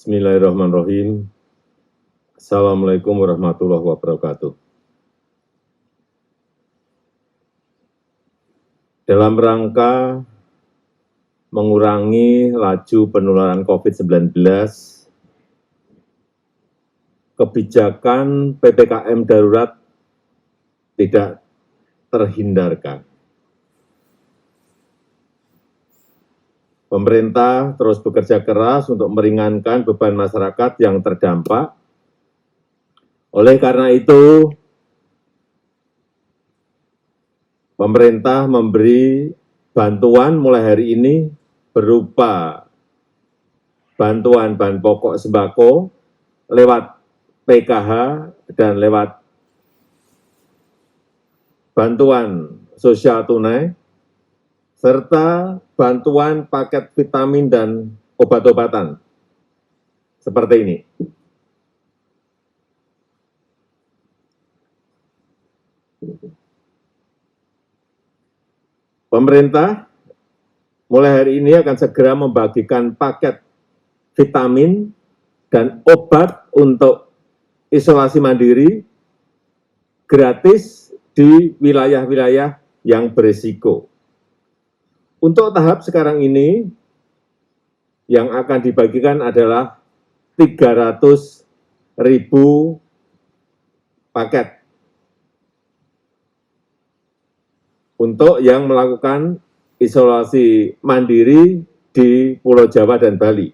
Bismillahirrahmanirrahim. Assalamualaikum warahmatullahi wabarakatuh. Dalam rangka mengurangi laju penularan COVID-19, kebijakan PPKM darurat tidak terhindarkan. Pemerintah terus bekerja keras untuk meringankan beban masyarakat yang terdampak. Oleh karena itu, pemerintah memberi bantuan mulai hari ini berupa bantuan bahan pokok sembako lewat PKH dan lewat bantuan sosial tunai, serta bantuan paket vitamin dan obat-obatan seperti ini. Pemerintah mulai hari ini akan segera membagikan paket vitamin dan obat untuk isolasi mandiri gratis di wilayah-wilayah yang berisiko. Untuk tahap sekarang ini, yang akan dibagikan adalah 300.000 paket untuk yang melakukan isolasi mandiri di Pulau Jawa dan Bali.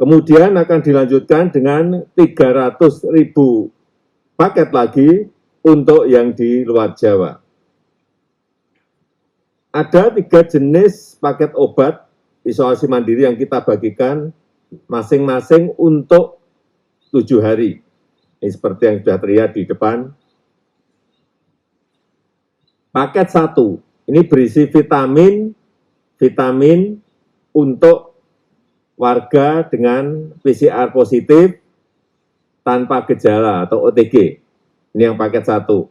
Kemudian akan dilanjutkan dengan 300.000 paket lagi untuk yang di luar Jawa. Ada 3 jenis paket obat isolasi mandiri yang kita bagikan masing-masing untuk 7 hari. Ini seperti yang sudah terlihat di depan. Paket 1, ini berisi vitamin untuk warga dengan PCR positif tanpa gejala atau OTG. Ini yang paket 1.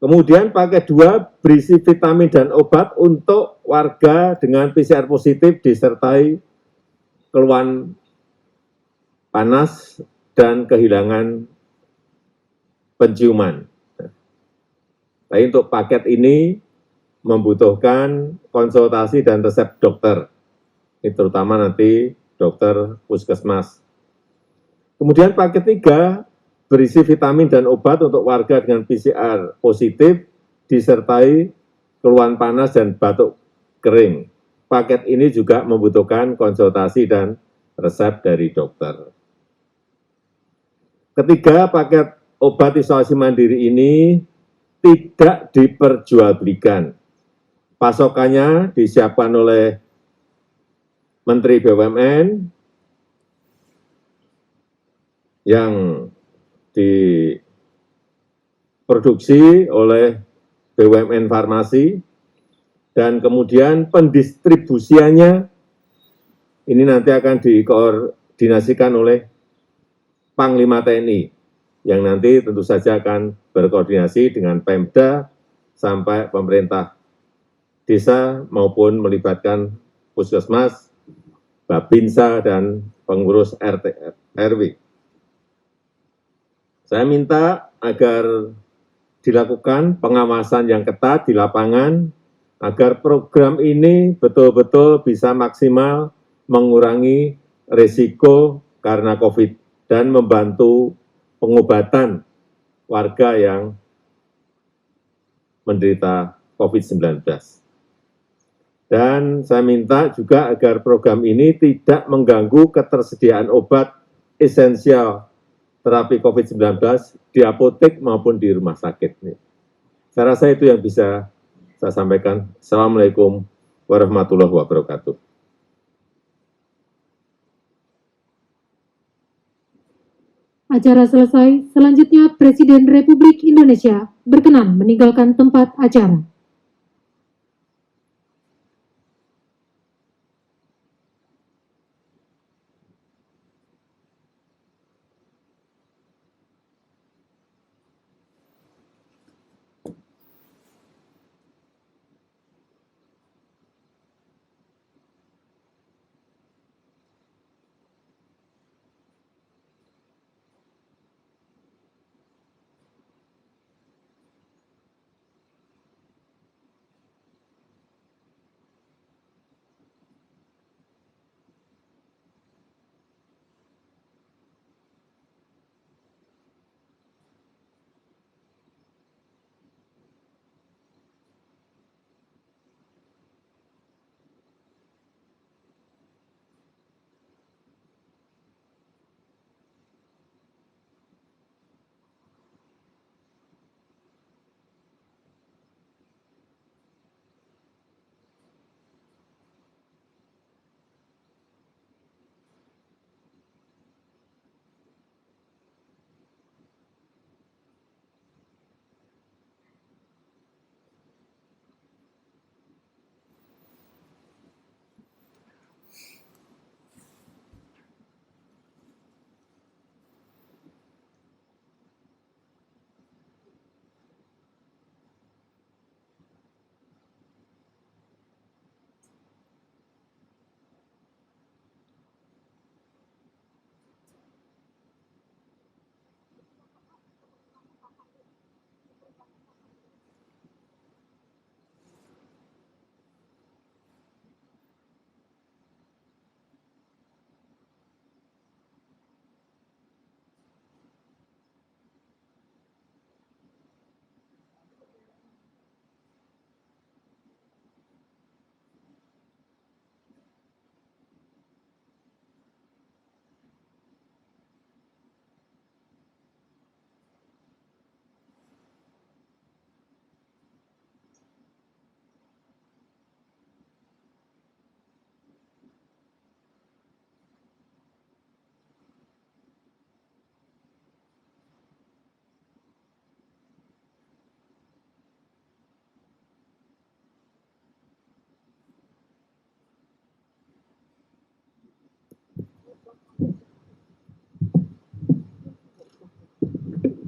Kemudian paket 2 berisi vitamin dan obat untuk warga dengan PCR positif disertai keluhan panas dan kehilangan penciuman. Tapi untuk paket ini membutuhkan konsultasi dan resep dokter. Ini terutama nanti dokter puskesmas. Kemudian paket 3 berisi vitamin dan obat untuk warga dengan PCR positif disertai keluhan panas dan batuk kering. Paket ini juga membutuhkan konsultasi dan resep dari dokter. Ketiga, paket obat isolasi mandiri ini tidak diperjualbelikan. Pasokannya disiapkan oleh Menteri BUMN yang diproduksi oleh BUMN Farmasi, dan kemudian pendistribusiannya ini nanti akan dikoordinasikan oleh Panglima TNI, yang nanti tentu saja akan berkoordinasi dengan Pemda sampai pemerintah desa maupun melibatkan puskesmas, Babinsa, dan pengurus RT RW. Saya minta agar dilakukan pengawasan yang ketat di lapangan agar program ini betul-betul bisa maksimal mengurangi risiko karena COVID dan membantu pengobatan warga yang menderita COVID-19. Dan saya minta juga agar program ini tidak mengganggu ketersediaan obat esensial terapi COVID-19 di apotek maupun di rumah sakit. Saya rasa itu yang bisa saya sampaikan. Assalamualaikum warahmatullahi wabarakatuh. Acara selesai, selanjutnya Presiden Republik Indonesia berkenan meninggalkan tempat acara.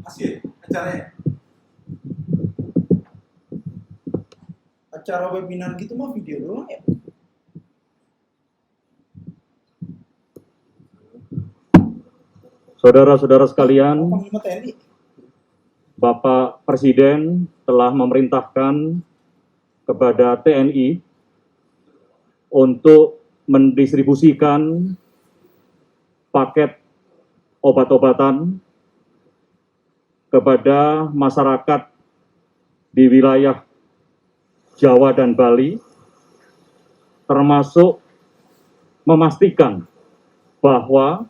Hasil acaranya. Acara webinar gitu mah video doang ya. Saudara-saudara sekalian, Panglima TNI. Bapak Presiden telah memerintahkan kepada TNI untuk mendistribusikan paket obat-obatan kepada masyarakat di wilayah Jawa dan Bali, termasuk memastikan bahwa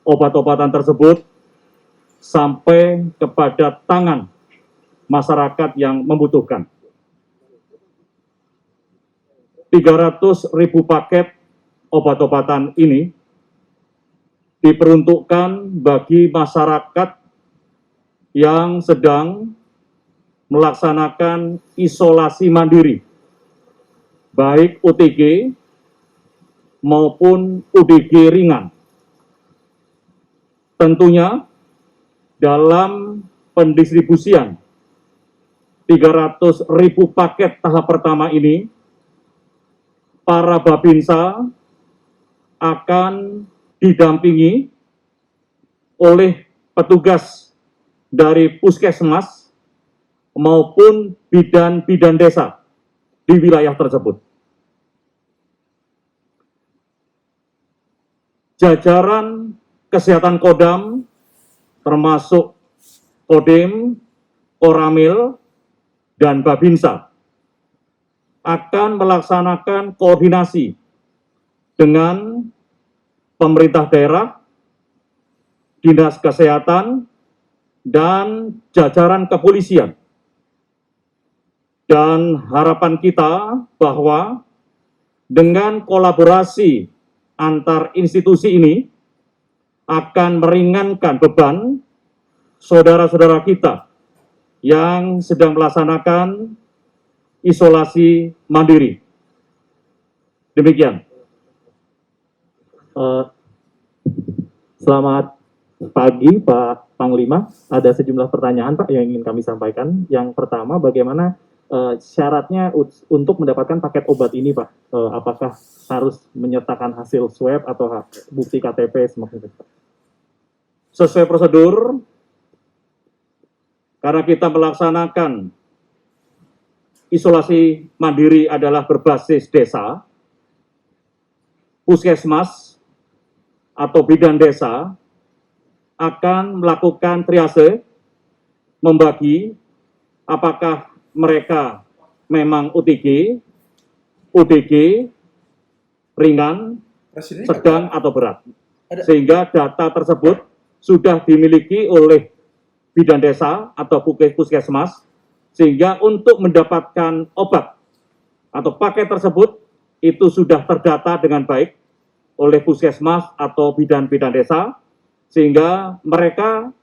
obat-obatan tersebut sampai kepada tangan masyarakat yang membutuhkan. 300.000 paket obat-obatan ini diperuntukkan bagi masyarakat yang sedang melaksanakan isolasi mandiri, baik OTG maupun UDG ringan. Tentunya dalam pendistribusian 300.000 paket tahap pertama ini, para Babinsa akan didampingi oleh petugas dari Puskesmas maupun bidan-bidan desa di wilayah tersebut. Jajaran kesehatan Kodam, termasuk Kodim, Koramil, dan Babinsa, akan melaksanakan koordinasi dengan pemerintah daerah, dinas kesehatan, dan jajaran kepolisian. Dan harapan kita bahwa dengan kolaborasi antar institusi ini akan meringankan beban saudara-saudara kita yang sedang melaksanakan isolasi mandiri. Demikian. Selamat pagi Pak Panglima. Ada sejumlah pertanyaan Pak yang ingin kami sampaikan. Yang pertama, bagaimana syaratnya untuk mendapatkan paket obat ini Pak? Apakah harus menyertakan hasil swab atau bukti KTP semacam itu? Sesuai prosedur, karena kita melaksanakan isolasi mandiri adalah berbasis desa, Puskesmas atau bidan desa akan melakukan triase, membagi apakah mereka memang OTG, ODG, ringan, Presiden sedang atau berat. Ada. Sehingga data tersebut sudah dimiliki oleh bidan desa atau puskesmas, sehingga untuk mendapatkan obat atau paket tersebut itu sudah terdata dengan baik oleh puskesmas atau bidan-bidan desa, sehingga mereka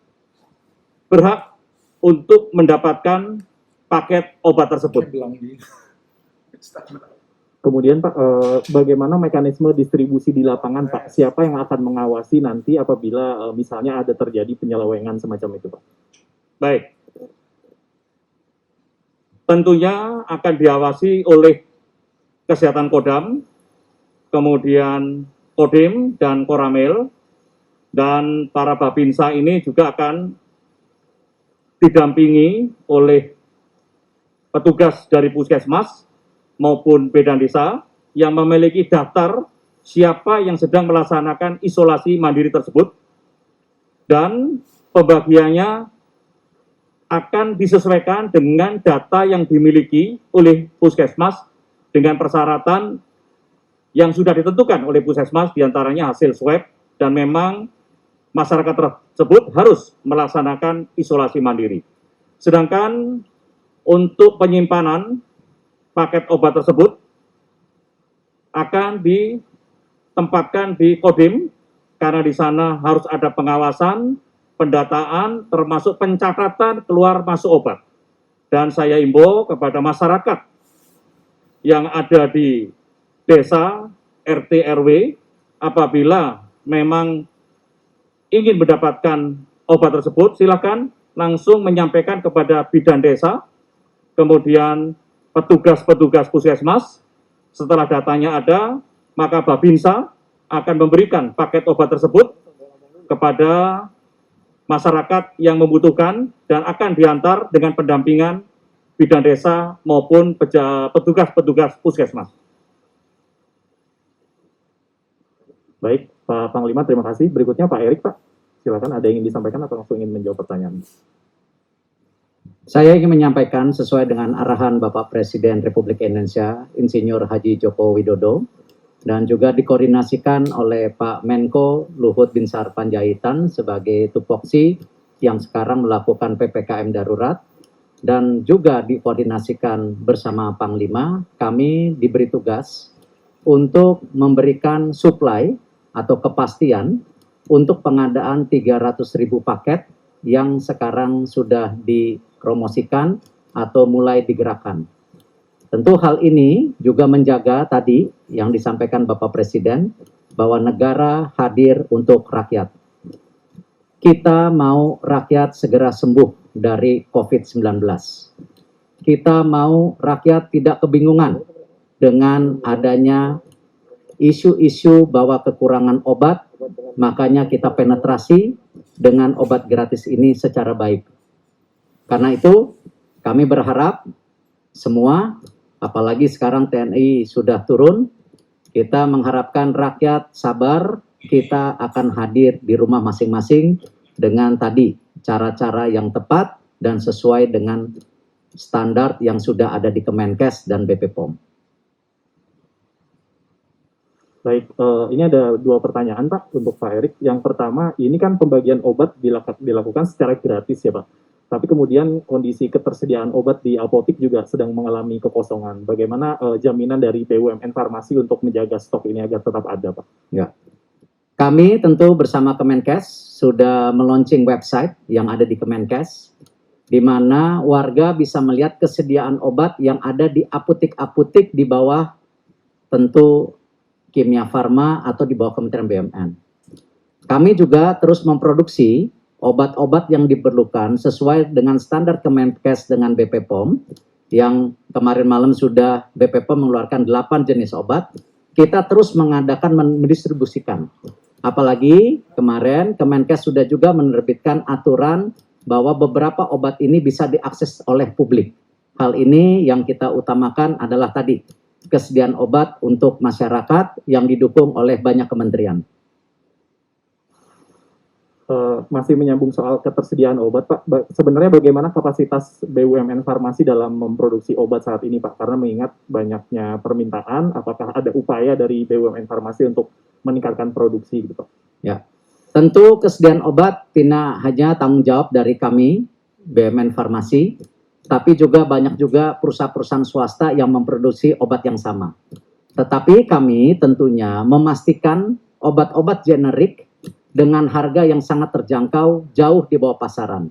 berhak untuk mendapatkan paket obat tersebut. Kemudian Pak, bagaimana mekanisme distribusi di lapangan Pak? Siapa yang akan mengawasi nanti apabila misalnya ada terjadi penyelewengan semacam itu Pak? Baik. Tentunya akan diawasi oleh Kesehatan Kodam, kemudian Kodim dan Koramil, dan para Babinsa ini juga akan didampingi oleh petugas dari Puskesmas maupun bidan desa yang memiliki daftar siapa yang sedang melaksanakan isolasi mandiri tersebut, dan pembagiannya akan disesuaikan dengan data yang dimiliki oleh Puskesmas dengan persyaratan yang sudah ditentukan oleh Puskesmas, diantaranya hasil swab, dan memang masyarakat tersebut harus melaksanakan isolasi mandiri. Sedangkan untuk penyimpanan paket obat tersebut akan ditempatkan di Kodim, karena di sana harus ada pengawasan, pendataan, termasuk pencatatan keluar masuk obat. Dan saya imbau kepada masyarakat yang ada di desa, RT, RW, apabila memang ingin mendapatkan obat tersebut, silakan langsung menyampaikan kepada bidan desa, kemudian petugas-petugas puskesmas. Setelah datanya ada, maka Babinsa akan memberikan paket obat tersebut kepada masyarakat yang membutuhkan dan akan diantar dengan pendampingan bidan desa maupun petugas-petugas puskesmas. Baik, Pak Panglima, terima kasih. Berikutnya Pak Erik, Pak. Silakan, ada yang ingin disampaikan atau langsung ingin menjawab pertanyaan? Saya ingin menyampaikan sesuai dengan arahan Bapak Presiden Republik Indonesia, Insinyur Haji Joko Widodo, dan juga dikoordinasikan oleh Pak Menko Luhut Binsar Panjaitan sebagai tupoksi yang sekarang melakukan PPKM darurat, dan juga dikoordinasikan bersama Panglima. Kami diberi tugas untuk memberikan supply atau kepastian untuk pengadaan 300.000 paket yang sekarang sudah dipromosikan atau mulai digerakkan. Tentu hal ini juga menjaga tadi yang disampaikan Bapak Presiden, bahwa negara hadir untuk rakyat. Kita mau rakyat segera sembuh dari COVID-19. Kita mau rakyat tidak kebingungan dengan adanya isu-isu bahwa kekurangan obat, makanya kita penetrasi dengan obat gratis ini secara baik. Karena itu, kami berharap semua, apalagi sekarang TNI sudah turun, kita mengharapkan rakyat sabar, kita akan hadir di rumah masing-masing dengan tadi cara-cara yang tepat dan sesuai dengan standar yang sudah ada di Kemenkes dan BP POM. Baik, ini ada dua pertanyaan Pak untuk Pak Erik. Yang pertama, ini kan pembagian obat dilakukan secara gratis ya Pak. Tapi kemudian kondisi ketersediaan obat di apotik juga sedang mengalami kekosongan. Bagaimana jaminan dari BUMN Farmasi untuk menjaga stok ini agar tetap ada Pak? Ya. Kami tentu bersama Kemenkes sudah meluncing website yang ada di Kemenkes, di mana warga bisa melihat kesediaan obat yang ada di apotik-apotik di bawah tentu Kimia Farma atau di bawah Kementerian BUMN. Kami juga terus memproduksi obat-obat yang diperlukan sesuai dengan standar Kemenkes dengan BP POM, yang kemarin malam sudah BP POM mengeluarkan 8 jenis obat. Kita terus mengadakan mendistribusikan. Apalagi kemarin Kemenkes sudah juga menerbitkan aturan bahwa beberapa obat ini bisa diakses oleh publik. Hal ini yang kita utamakan adalah tadi, kesediaan obat untuk masyarakat yang didukung oleh banyak kementerian. Masih menyambung soal ketersediaan obat, Pak. Sebenarnya bagaimana kapasitas BUMN Farmasi dalam memproduksi obat saat ini, Pak? Karena mengingat banyaknya permintaan, apakah ada upaya dari BUMN Farmasi untuk meningkatkan produksi, gitu, Pak? Ya, tentu kesediaan obat tidak hanya tanggung jawab dari kami, BUMN Farmasi, tapi juga banyak juga perusahaan-perusahaan swasta yang memproduksi obat yang sama. Tetapi kami tentunya memastikan obat-obat generik dengan harga yang sangat terjangkau, jauh di bawah pasaran.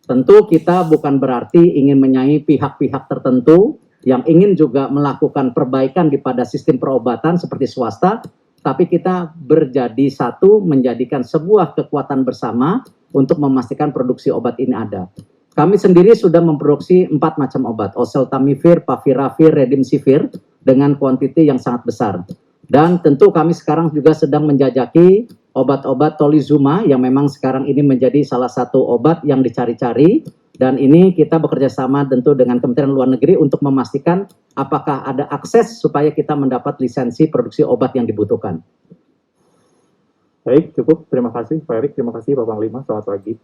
Tentu kita bukan berarti ingin menyaingi pihak-pihak tertentu yang ingin juga melakukan perbaikan pada sistem perobatan seperti swasta, tapi kita berjadi satu, menjadikan sebuah kekuatan bersama untuk memastikan produksi obat ini ada. Kami sendiri sudah memproduksi 4 macam obat, oseltamivir, faviravir, redimsivir, dengan kuantiti yang sangat besar. Dan tentu kami sekarang juga sedang menjajaki obat-obat tolizuma yang memang sekarang ini menjadi salah satu obat yang dicari-cari. Dan ini kita bekerja sama tentu dengan Kementerian Luar Negeri untuk memastikan apakah ada akses supaya kita mendapat lisensi produksi obat yang dibutuhkan. Baik, cukup. Terima kasih Pak Erik, terima kasih Pak Panglima. Selamat pagi.